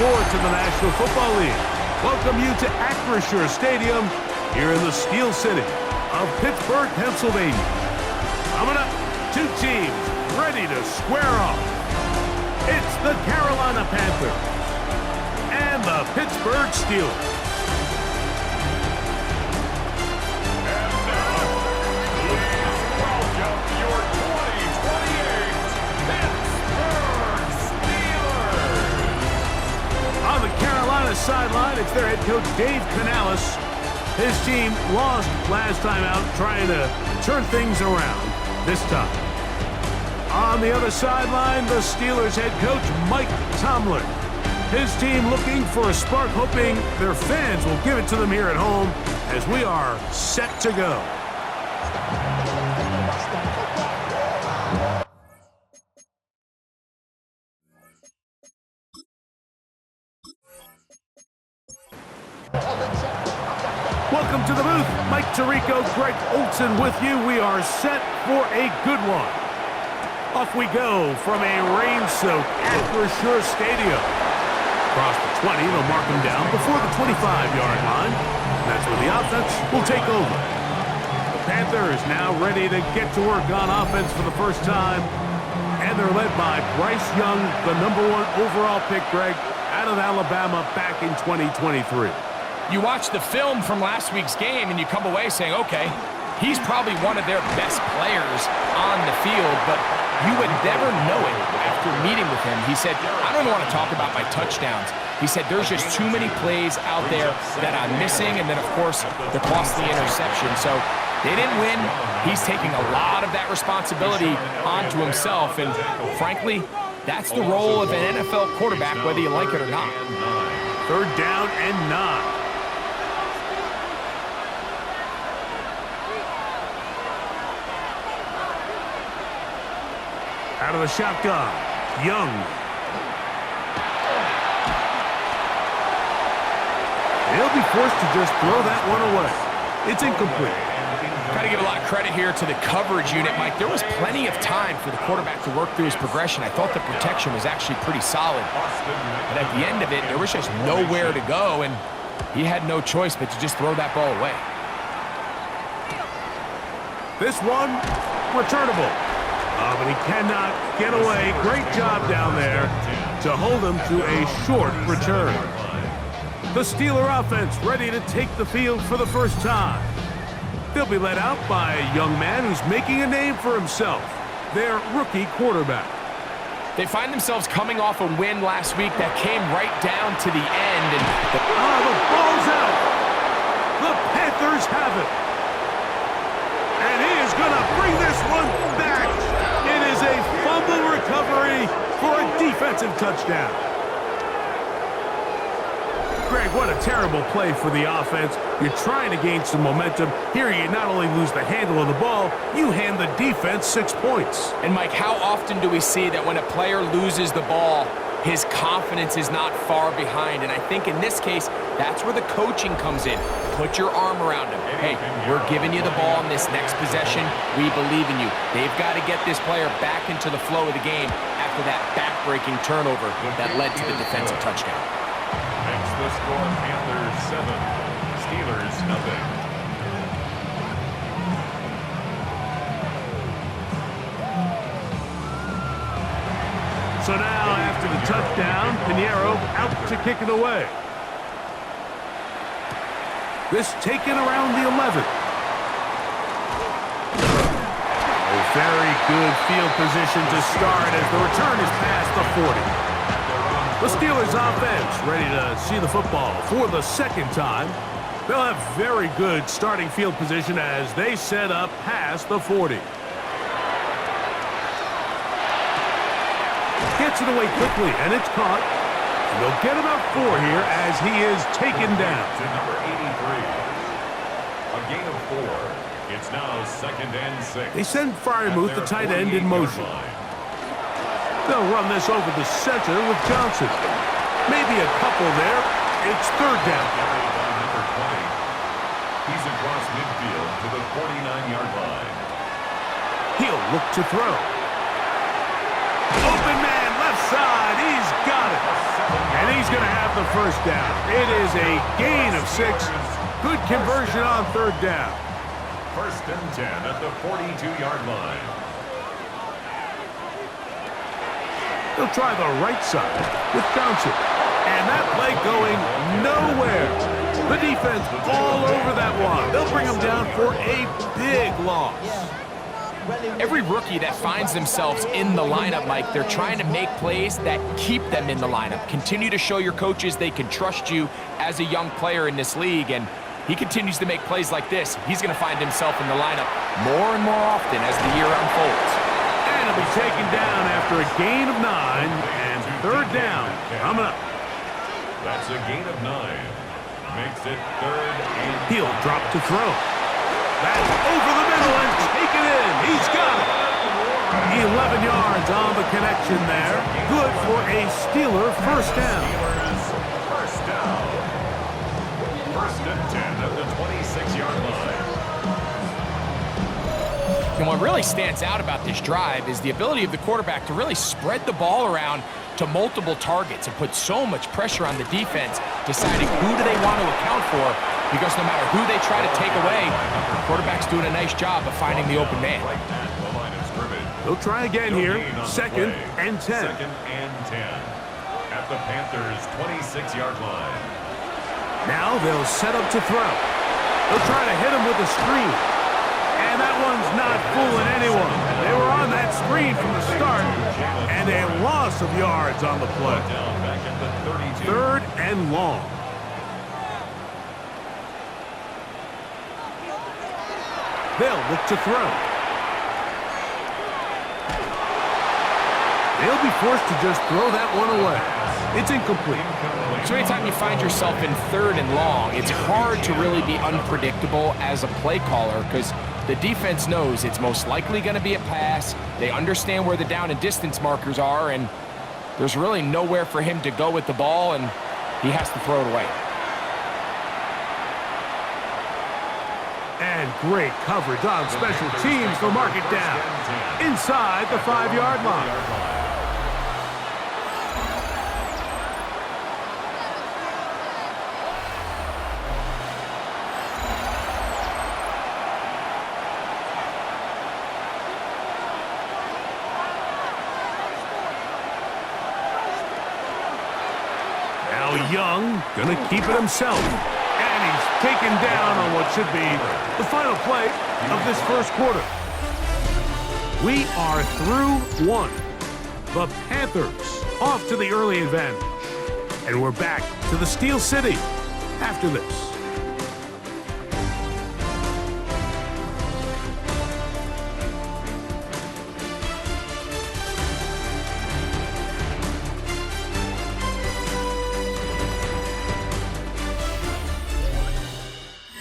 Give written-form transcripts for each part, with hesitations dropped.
sports in the National Football League welcome you to Acrisure Stadium here in the Steel City of Pittsburgh, Pennsylvania. Coming up, two teams ready to square off. It's the Carolina Panthers and the Pittsburgh Steelers. Sideline, it's their head coach Dave Canales. His team lost last time out, trying to turn things around this time. On the other sideline, the Steelers head coach Mike Tomlin. His team looking for a spark, hoping their fans will give it to them here at home as we are set to go. Welcome to the booth. Mike Tirico, Greg Olson with you. We are set for a good one. Off we go from a rain-soaked Acrisure Stadium. Across the 20, they'll mark them down before the 25-yard line. And that's where the offense will take over. The Panthers now ready to get to work on offense for the first time. And they're led by Bryce Young, the #1 overall pick, Greg, out of Alabama back in 2023. You watch the film from last week's game and you come away saying, okay, he's probably one of their best players on the field, but you would never know it after meeting with him. He said, I don't want to talk about my touchdowns. He said, there's just too many plays out there that I'm missing, and then, of course, the costly interception. So they didn't win. He's taking a lot of that responsibility onto himself, and frankly, that's the role of an NFL quarterback, whether you like it or not. 3rd down and 9. Out of the shotgun, Young. He'll be forced to just throw that one away. It's incomplete. Got to give a lot of credit here to the coverage unit, Mike. There was plenty of time for the quarterback to work through his progression. I thought the protection was actually pretty solid. But at the end of it, there was just nowhere to go, and he had no choice but to just throw that ball away. This one, returnable. But he cannot get away. Great job down there to hold him to a short return. The Steeler offense ready to take the field for the first time. They'll be led out by a young man who's making a name for himself, their rookie quarterback. They find themselves coming off a win last week that came right down to the end. And the ball's out. The Panthers have it. And he is going to bring this one back. It is a fumble recovery for a defensive touchdown. Greg, what a terrible play for the offense. You're trying to gain some momentum. Here you not only lose the handle of the ball, you hand the defense 6 points. And Mike, how often do we see that when a player loses the ball, his confidence is not far behind? And I think in this case, that's where the coaching comes in. Put your arm around him. Hey, we're giving you the ball in this next possession. We believe in you. They've got to get this player back into the flow of the game after that back-breaking turnover that led to the defensive touchdown. Next, the score, Panthers 7, Steelers nothing. So now, after the touchdown, Pinheiro out to kick it away. This taken around the 11. A very good field position to start as the return is past the 40. The Steelers offense ready to see the football for the second time. They'll have very good starting field position as they set up past the 40. Gets it away quickly, and it's caught. And they'll get about 4 here as he is taken down. To number 83. A gain of 4. It's now 2nd and 6. They send Freiermuth, the tight end, in motion. They'll run this over the center with Johnson. Maybe a couple there. It's 3rd down. Number 20. He's across midfield to the 49-yard line. He'll look to throw. Open man, left side. He's got it. And he's going to have the first down. It is a gain of 6. Good conversion on third down. First and 10 at the 42-yard line. He'll try the right side with Johnson. And that play going nowhere. The defense all over that one. They'll bring him down for a big loss. Every rookie that finds themselves in the lineup, Mike, they're trying to make plays that keep them in the lineup. Continue to show your coaches they can trust you as a young player in this league, and he continues to make plays like this. He's going to find himself in the lineup more and more often as the year unfolds. And he'll be taken down after a gain of 9, and third down coming up. That's a gain of 9. Makes it third and... He'll drop to throw. That's over the middle and taken in. He's got it. 11 yards on the connection there. Good for a Steeler first down. First down. First and 10 at the 26-yard line. And what really stands out about this drive is the ability of the quarterback to really spread the ball around to multiple targets and put so much pressure on the defense, deciding who do they want to account for, because no matter who they try to take away, the quarterback's doing a nice job of finding the open man. They'll try again here. Second and 10. Second and 10 at the Panthers' 26-yard line. Now they'll set up to throw. They'll try to hit him with a screen. And that one's not fooling anyone. They were on that screen from the start, and a loss of yards on the play. Third and long. They'll look to throw. They'll be forced to just throw that one away. It's incomplete. So anytime you find yourself in third and long, it's hard to really be unpredictable as a play caller because the defense knows it's most likely going to be a pass. They understand where the down and distance markers are, and there's really nowhere for him to go with the ball, and he has to throw it away. And great coverage on special teams. They'll mark it down inside the 5-yard line. Young, gonna keep it himself. And he's taken down on what should be the final play of this first quarter. We are through one. The Panthers off to the early advantage. And we're back to the Steel City after this.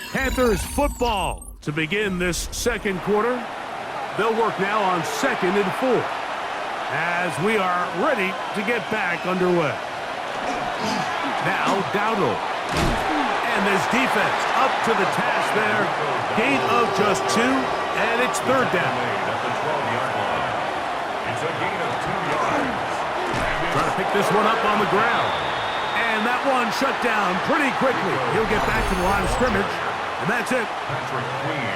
Panthers football to begin this second quarter. They'll work now on 2nd and 4 as we are ready to get back underway. Now Dowdle. And this defense up to the task there. Gain of just 2, and it's third down. It's a gain of 2 yards. Trying to pick this one up on the ground. And that one shut down pretty quickly. He'll get back to the line of scrimmage. And that's it.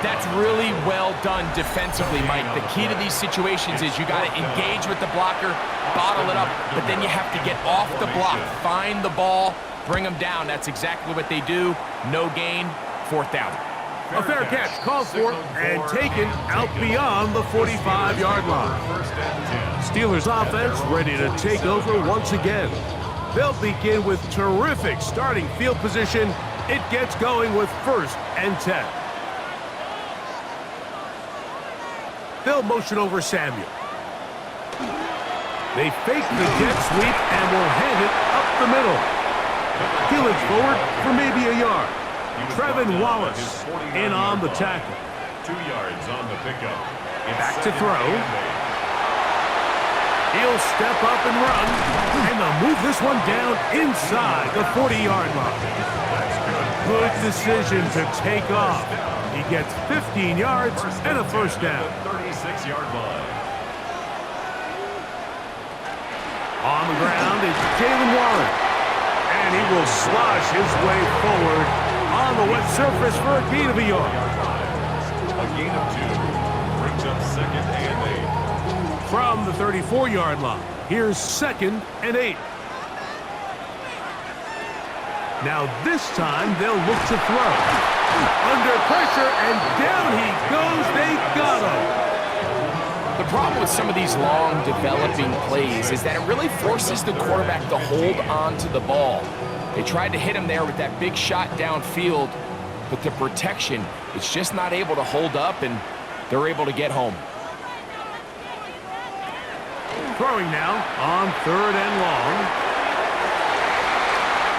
That's really well done defensively, Mike. The key to these situations is you got to engage with the blocker, bottle it up, but then you have to get off the block, find the ball, bring them down. That's exactly what they do. No gain, fourth down. A fair catch called for and taken out beyond the 45-yard line. Steelers offense ready to take over once again. They'll begin with terrific starting field position. It gets going with 1st and 10. They'll motion over Samuel. They fake the jet sweep and will hand it up the middle. Peeling forward for maybe a yard. Trevin Wallace in on the tackle. 2 yards on the pickup. Back to throw. He'll step up and run, and they'll move this one down inside the 40-yard line. Good decision to take off. He gets 15 yards and a first down. 36-yard line. On the ground is Jalen Warren. he will slosh his way forward on the wet surface for a gain of a yard. A gain of 2 brings up 2nd and 8. From the 34-yard line, here's 2nd and 8. Now this time they'll look to throw. Under pressure, and down he goes. They got him. The problem with some of these long developing plays is that it really forces the quarterback to hold on to the ball. They tried to hit him there with that big shot downfield, but the protection is just not able to hold up, and they're able to get home. Throwing now on 3rd and long.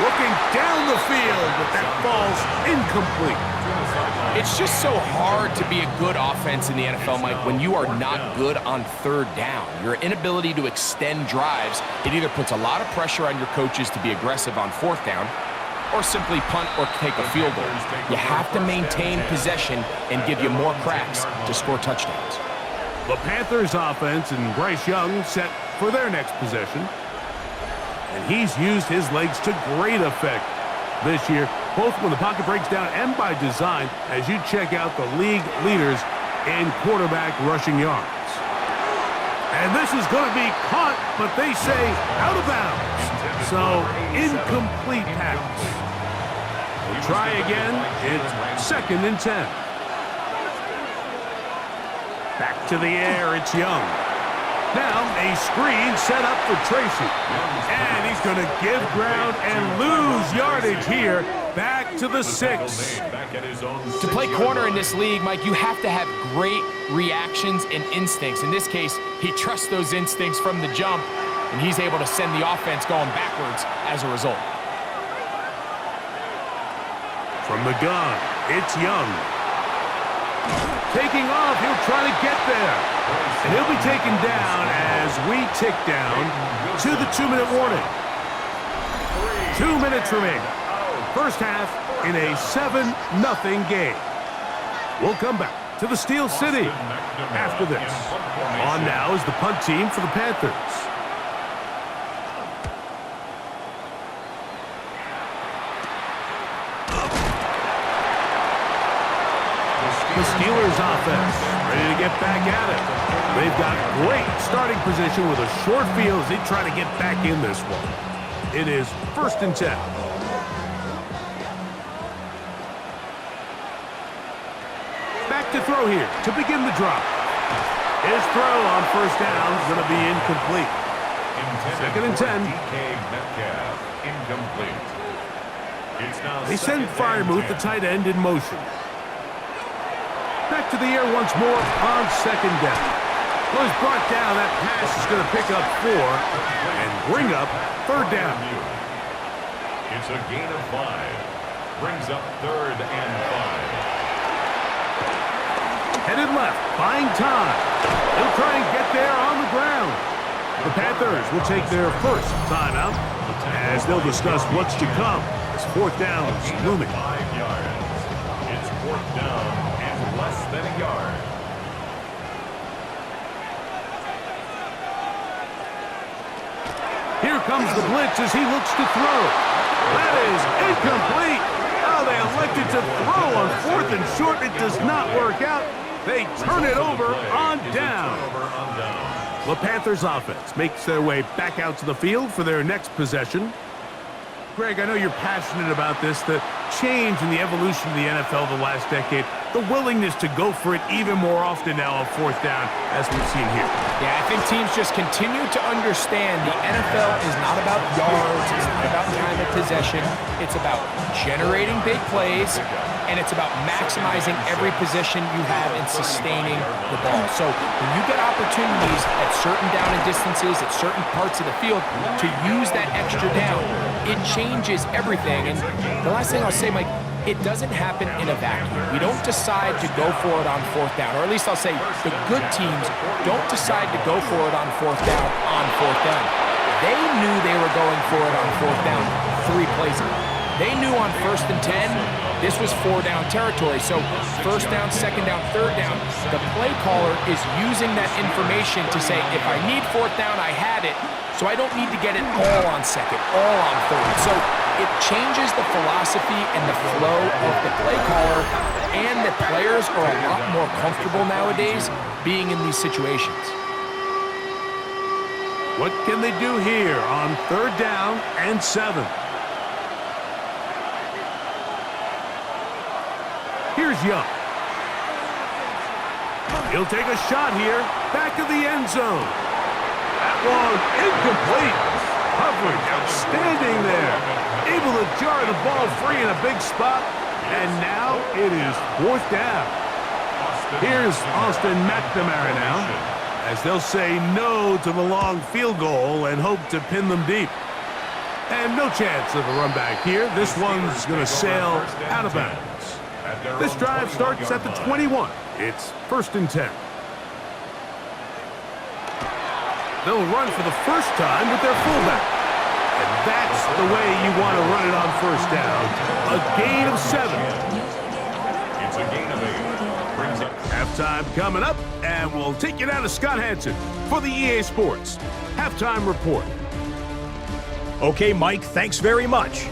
Looking down the field, but that ball's incomplete. It's just so hard to be a good offense in the NFL, Mike, when you are not good on 3rd down. Your inability to extend drives, it either puts a lot of pressure on your coaches to be aggressive on 4th down or simply punt or take a field goal. You have to maintain possession and give you more cracks to score touchdowns. The Panthers offense and Bryce Young set for their next possession. And he's used his legs to great effect this year, both when the pocket breaks down and by design, as you check out the league leaders in quarterback rushing yards. And this is going to be caught, but they say out of bounds. So, incomplete pass. We'll try again. It's 2nd and 10. Back to the air, it's Young. Now a screen set up for Tracy. And he's going to give ground and lose yardage here. Back to the 6. To play corner in this league, Mike, you have to have great reactions and instincts. In this case, he trusts those instincts from the jump, and he's able to send the offense going backwards as a result. From the gun, it's Young. Taking off, he'll try to get there. And he'll be taken down as we tick down to the 2-minute warning. 2 minutes remaining. First half in a 7-0 game. We'll come back to the Steel City after this. On now is the punt team for the Panthers. The Steelers offense ready to get back at it. They've got great starting position with a short field as they try to get back in this one. It is 1st and 10. Back to throw here to begin the drop. His throw on 1st down is going to be incomplete. 2nd and 10. Incomplete. They send Freiermuth, the tight end, in motion. Back to the air once more on 2nd down. Well, he's brought down. That pass is going to pick up 4 and bring up 3rd down. It's a gain of 5. Brings up 3rd and 5. Headed left, buying time. He'll try and get there on the ground. The Panthers will take their first timeout as they'll discuss what's to come as 4th down is looming. 5 yards. It's 4th down and less than a yard. Here comes the blitz as he looks to throw. That is incomplete. Oh, they elected to throw on 4th and short. It does not work out. They turn it over on down. The Panthers offense makes their way back out to the field for their next possession. Greg, I know you're passionate about this, the change in the evolution of the NFL the last decade, the willingness to go for it even more often now on 4th down, as we've seen here. Yeah, I think teams just continue to understand the NFL is not about yards, it's not about time of possession, it's about generating big plays, and it's about maximizing every position you have in sustaining the ball. So when you get opportunities at certain down and distances, at certain parts of the field, to use that extra down, it changes everything. And the last thing I'll say, Mike, it doesn't happen in a vacuum. We don't decide to go for it on 4th down, or at least I'll say the good teams don't decide to go for it on 4th down on 4th down. They knew they were going for it on 4th down 3 plays ago. They knew on 1st and 10, this was 4-down territory. So 1st down, 2nd down, 3rd down, the play caller is using that information to say, if I need 4th down, I had it, so I don't need to get it all on 2nd, all on 3rd. So it changes the philosophy and the flow of the play caller, and the players are a lot more comfortable nowadays being in these situations. What can they do here on 3rd down and 7? Here's Young. He'll take a shot here, back of the end zone. That one incomplete. Coverage outstanding there. Able to jar the ball free in a big spot, and now it is 4th down. Here's Austin McNamara now, as they'll say no to the long field goal and hope to pin them deep. And no chance of a run back here. This one's going to sail out of bounds. This drive starts at the 21. It's 1st and 10. They'll run for the first time with their fullback. And that's the way you want to run it on 1st down. A gain of 7. It's a gain of 8. Brings up Halftime coming up, and we'll take you down to Scott Hansen for the EA Sports Halftime Report. Okay, Mike, thanks very much.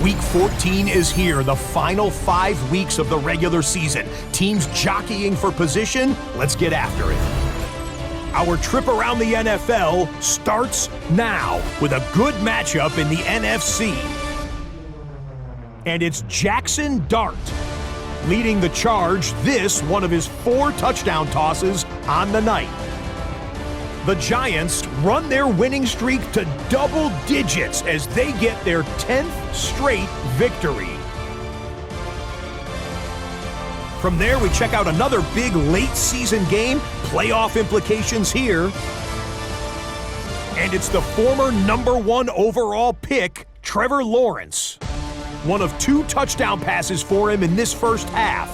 Week 14 is here, the final 5 weeks of the regular season. Teams jockeying for position. Let's get after it. Our trip around the NFL starts now with a good matchup in the NFC. And it's Jackson Dart leading the charge, this one of his 4 touchdown tosses on the night. The Giants run their winning streak to double digits as they get their 10th straight victory. From there, we check out another big late-season game, playoff implications here. And it's the former #1 overall pick, Trevor Lawrence. One of 2 touchdown passes for him in this first half.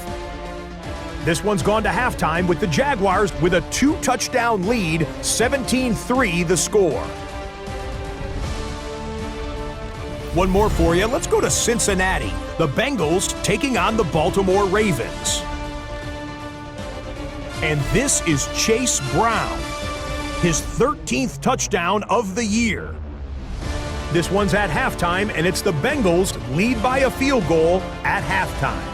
This one's gone to halftime with the Jaguars with a 2-touchdown lead, 17-3 the score. One more for you. Let's go to Cincinnati. The Bengals taking on the Baltimore Ravens. And this is Chase Brown, his 13th touchdown of the year. This one's at halftime, and it's the Bengals lead by a field goal at halftime.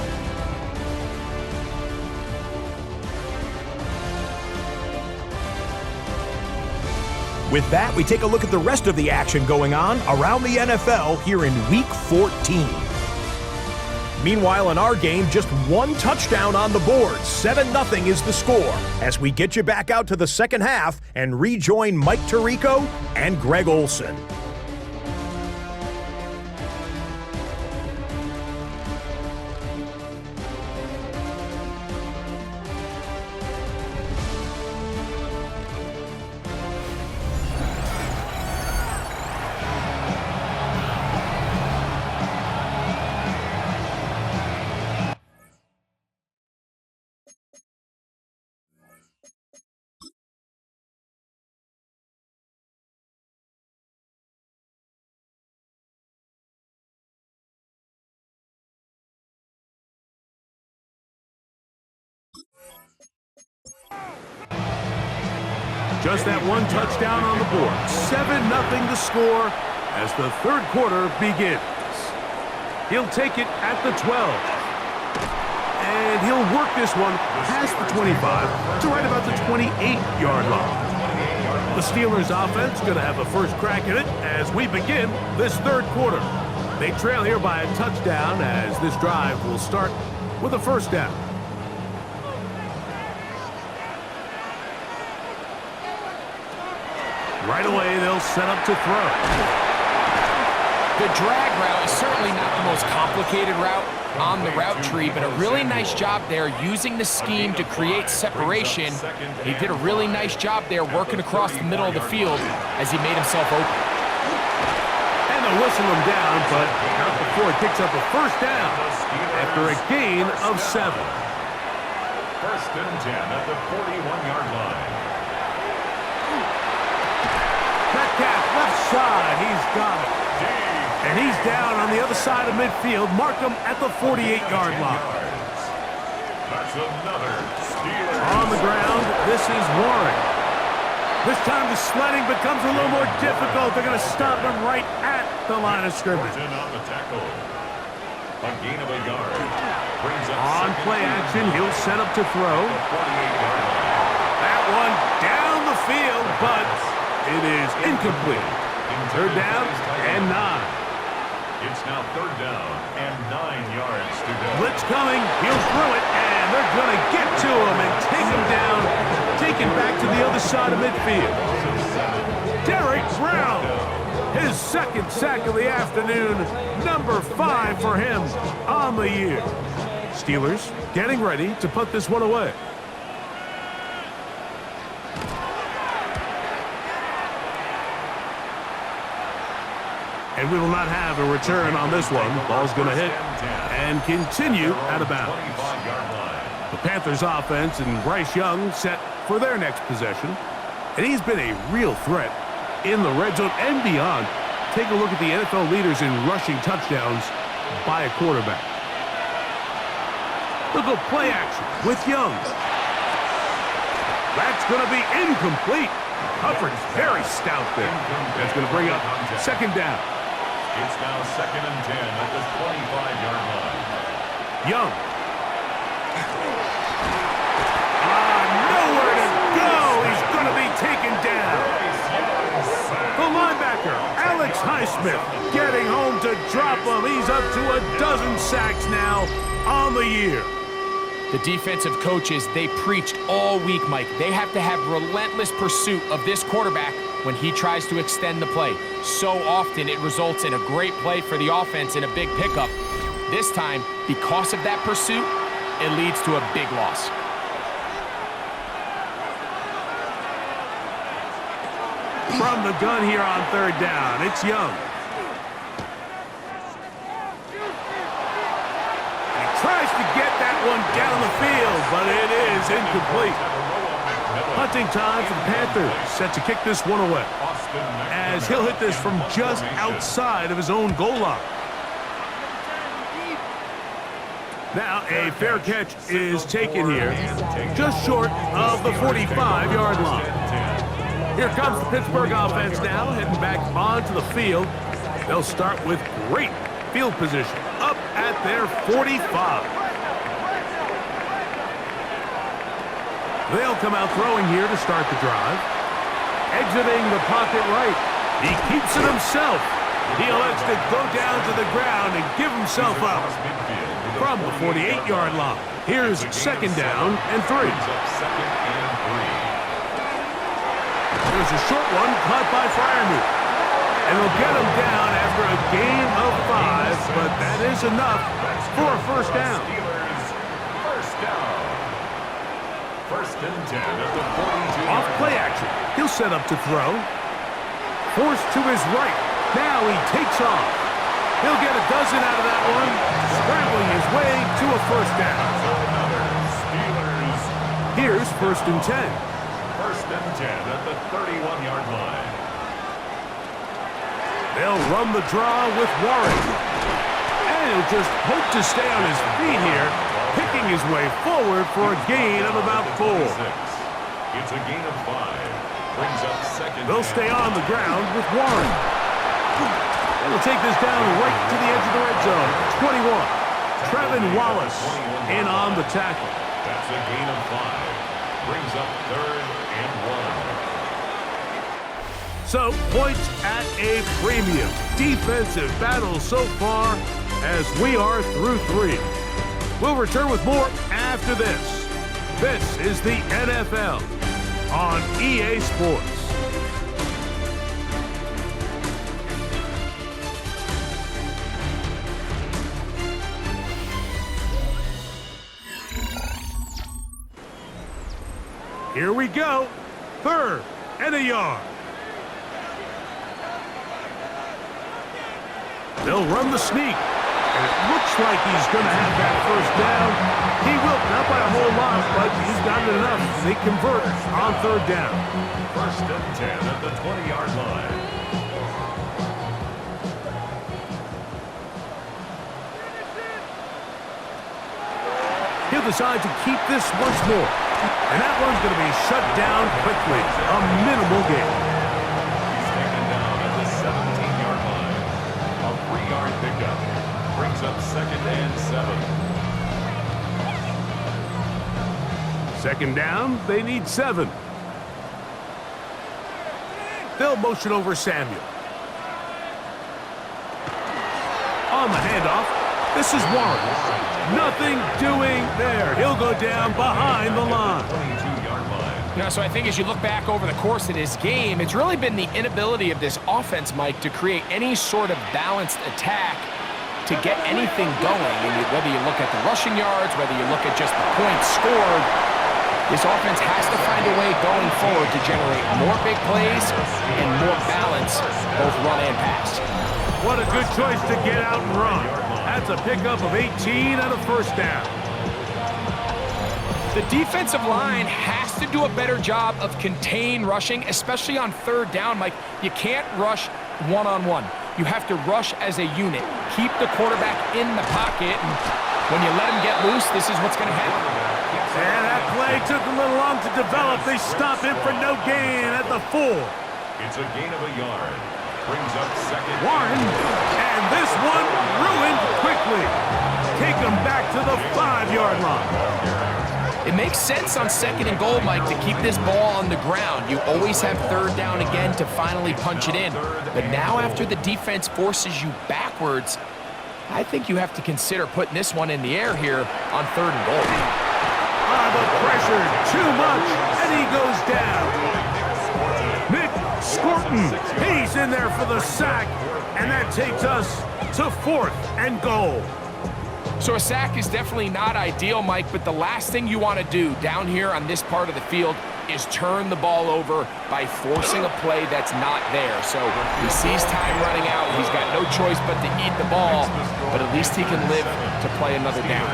With that, we take a look at the rest of the action going on around the NFL here in Week 14. Meanwhile, in our game, just 1 touchdown on the board. 7-0 is the score as we get you back out to the second half and rejoin Mike Tirico and Greg Olson. Just that 1 touchdown on the board. 7-0 the score as the 3rd quarter begins. He'll take it at the 12. And he'll work this one past the 25 to right about the 28-yard line. The Steelers offense going to have a first crack at it as we begin this 3rd quarter. They trail here by a touchdown as this drive will start with a 1st down. Right away, they'll set up to throw. The drag route is certainly not the most complicated route on the route tree, but a really nice job there using the scheme to create separation. He did a really nice job there working across the middle of the field as he made himself open. And they'll whistle him down, but not before he picks up a 1st down after a gain of 7. 1st and 10 at the 41-yard line. Metcalf left side, he's got it. And he's down on the other side of midfield. Mark him at the 48-yard line. That's another Steelers. On the ground, this is Warren. This time the sledding becomes a little more difficult. They're going to stop him right at the line of scrimmage. On the tackle. A gain of a yard. Brings up On play action, he'll set up to throw. That one down the field, but it is incomplete. Third down and 9. It's now third down and 9 yards to go. Blitz coming, he'll throw it, and they're going to get to him and take him down, take him back to the other side of midfield. Derek Brown, his second sack of the afternoon, number 5 for him on the year. Steelers getting ready to put this one away. And we will not have a return on this one. Ball's going to hit and continue out of bounds. The Panthers offense and Bryce Young set for their next possession. And he's been a real threat in the red zone and beyond. Take a look at the NFL leaders in rushing touchdowns by a quarterback. Look at play action with Young. That's going to be incomplete. Coverage very stout there. That's going to bring up second down. It's now second and 10 at the 25-yard line. Young. Nowhere to go. He's going to be taken down. The linebacker, Alex Highsmith, getting home to drop him. He's up to a dozen sacks now on the year. The defensive coaches, they preached all week, Mike. They have to have relentless pursuit of this quarterback when he tries to extend the play. So often it results in a great play for the offense and a big pickup. This time, because of that pursuit, it leads to a big loss. From the gun here on third down, it's Young. He tries to get that one down the field, but it is incomplete. Hunting time for the Panthers, set to kick this one away, as he'll hit this from just outside of his own goal line. Now a fair catch is taken here, just short of the 45-yard line. Here comes the Pittsburgh offense now, heading back onto the field. They'll start with great field position, up at their 45. They'll come out throwing here to start the drive. Exiting the pocket right. He keeps it himself. He elects to go down to the ground and give himself up. From the 48-yard line, here's second down and 3. There's a short one caught by Freiermuth. And they'll get him down after a gain of 5, but that is enough for a first down. First and 10 at the 42. Off play action. He'll set up to throw. Forced to his right. Now he takes off. He'll get a dozen out of that one, scrambling his way to a first down. Here's first and 10. First and 10 at the 31-yard line. They'll run the draw with Warren. And he'll just hope to stay on his feet here, picking his way forward for a gain of about 4. It's a gain of 5. Brings up second. They'll stay on the ground with Warren. And they'll take this down right to the edge of the red zone. 21. Trevin Wallace in on the tackle. That's a gain of 5. Brings up third and 1. So, points at a premium. Defensive battle so far as we are through 3. We'll return with more after this. This is the NFL on EA Sports. Here we go. Third and a yard. They'll run the sneak. And it looks like he's going to have that first down. He will, not by a whole lot, but he's got it enough. They convert on third down. First and 10 at the 20-yard line. He'll decide to keep this once more. And that one's going to be shut down quickly. A minimal gain. He's taken down at the 17-yard line. A 3-yard pickup brings up 2nd and 7. Second down, they need 7. They'll motion over Samuel. On the handoff, this is Warren. Nothing doing there. He'll go down behind the line. 22-yard line. So I think as you look back over the course of this game, it's really been the inability of this offense, Mike, to create any sort of balanced attack to get anything going. And whether you look at the rushing yards, whether you look at just the points scored, this offense has to find a way going forward to generate more big plays and more balance, both run and pass. What a good choice to get out and run. That's a pickup of 18 and a first down. The defensive line has to do a better job of contain rushing, especially on 3rd down, Mike. You can't rush one-on-one. You have to rush as a unit. Keep the quarterback in the pocket, and when you let him get loose, this is what's going to happen. And that play took a little long to develop. They stop him for no gain at the 4. It's a gain of a yard. Brings up 2nd. Warren, and this one ruined quickly. Take him back to the 5-yard line. It makes sense on 2nd and goal, Mike, to keep this ball on the ground. You always have 3rd down again to finally punch it in. But now after the defense forces you backwards, I think you have to consider putting this one in the air here on 3rd and goal. The pressure, too much, and he goes down. Nick Scorton, he's in there for the sack, and that takes us to 4th and goal. So a sack is definitely not ideal, Mike, but the last thing you want to do down here on this part of the field is turn the ball over by forcing a play that's not there. So he sees time running out. He's got no choice but to eat the ball, but at least he can live to play another down.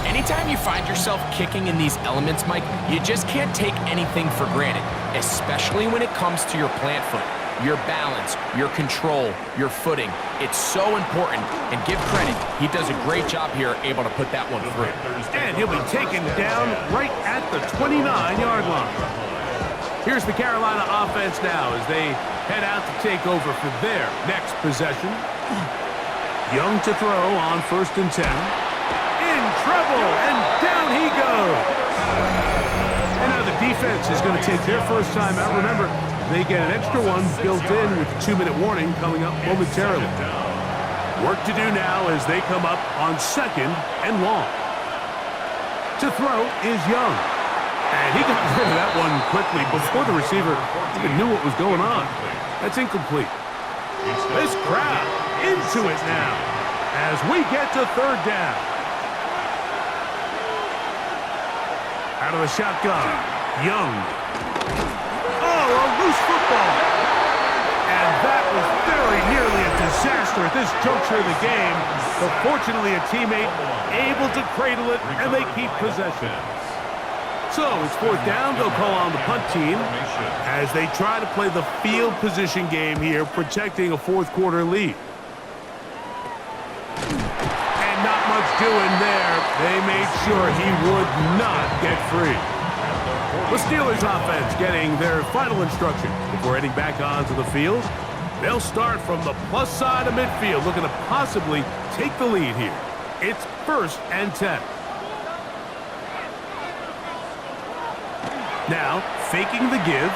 Anytime you find yourself kicking in these elements, Mike, you just can't take anything for granted, especially when it comes to your plant foot, your balance, your control, your footing. It's so important, and give credit, he does a great job here able to put that one through. And he'll be taken down right at the 29-yard line. Here's the Carolina offense now as they head out to take over for their next possession. Young to throw on 1st and 10. Trouble, and down he goes. And now the defense is going to take their first time out. Remember, they get an extra one built in with a 2-minute warning coming up momentarily. Work to do now as they come up on 2nd and long. To throw is Young. And he got rid of that one quickly before the receiver even knew what was going on. That's incomplete. This crowd into it now as we get to 3rd down. Out of the shotgun, Young. Oh, a loose football. And that was very nearly a disaster at this juncture of the game. But fortunately, a teammate able to cradle it, and they keep possession. So it's 4th down. They'll call on the punt team as they try to play the field position game here, protecting a 4th quarter lead. Doing there, they made sure he would not get free. The Steelers offense getting their final instruction before heading back onto the field. They'll start from the plus side of midfield, looking to possibly take the lead here. It's 1st and 10. Now, faking the give.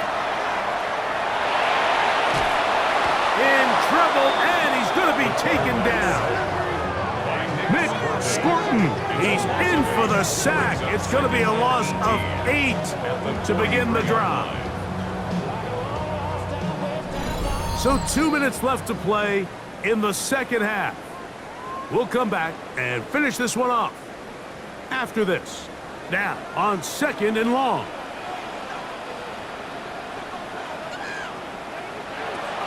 In trouble, and he's going to be taken down. Scorton, he's in for the sack. It's going to be a loss of 8 to begin the drive. So 2 minutes left to play in the 2nd half. We'll come back and finish this one off after this. Now on 2nd and long.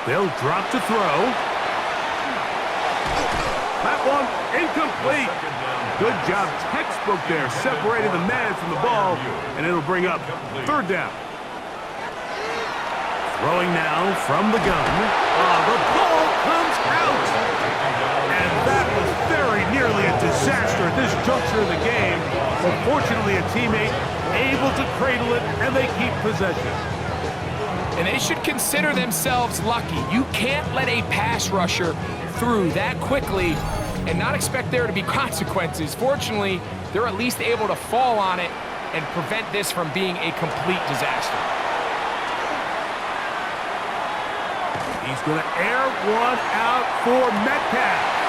They'll drop to throw. That one incomplete. Good job, textbook there, separating the man from the ball, and it'll bring up 3rd down. Throwing now from the gun. The ball comes out. And that was very nearly a disaster at this juncture of the game. But fortunately, a teammate able to cradle it, and they keep possession. And they should consider themselves lucky. You can't let a pass rusher through that quickly and not expect there to be consequences. Fortunately, they're at least able to fall on it and prevent this from being a complete disaster. He's going to air one out for Metcalf.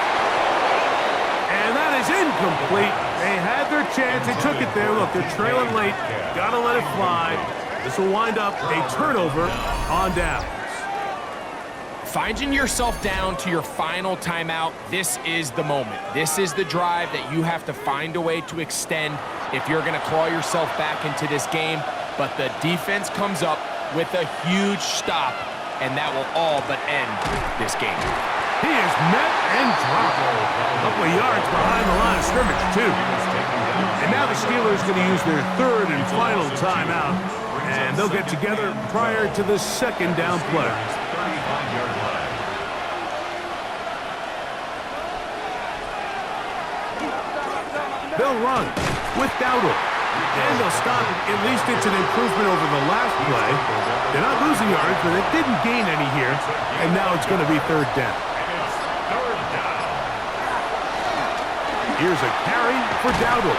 And that is incomplete. They had their chance. They took it there. Look, they're trailing late. Got to let it fly. This will wind up a turnover on downs. Finding yourself down to your final timeout, this is the moment. This is the drive that you have to find a way to extend if you're going to claw yourself back into this game. But the defense comes up with a huge stop, and that will all but end this game. He is met and dropped. A couple of yards behind the line of scrimmage, too. And now the Steelers going to use their third and final timeout, and they'll get together prior to the second down play. 35-yard line. They'll run with Dowdle. And they'll stop it. At least it's an improvement over the last play. They're not losing yards, but they didn't gain any here. And now it's going to be third down. Here's a carry for Dowdle.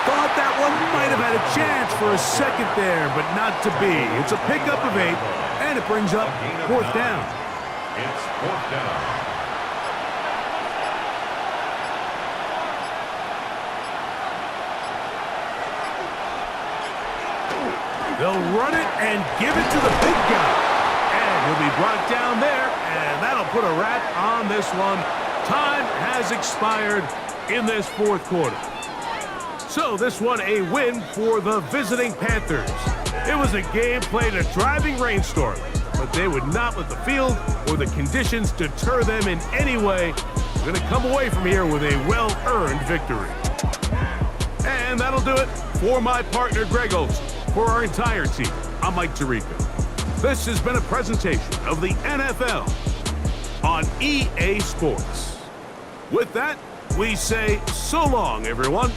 Thought that one might have had a chance for a second there, but not to be. It's a pickup of 8, and it brings up fourth down. It's fourth down. They'll run it and give it to the big guy. And he'll be brought down there, and that'll put a wrap on this one. Time has expired in this fourth quarter. So this one a win for the visiting Panthers. It was a game played in a driving rainstorm, but they would not let the field or the conditions deter them in any way. They're going to come away from here with a well-earned victory. And that'll do it for my partner, Greg Olson. For our entire team, I'm Mike Tirico. This has been a presentation of the NFL on EA Sports. With that, we say so long, everyone.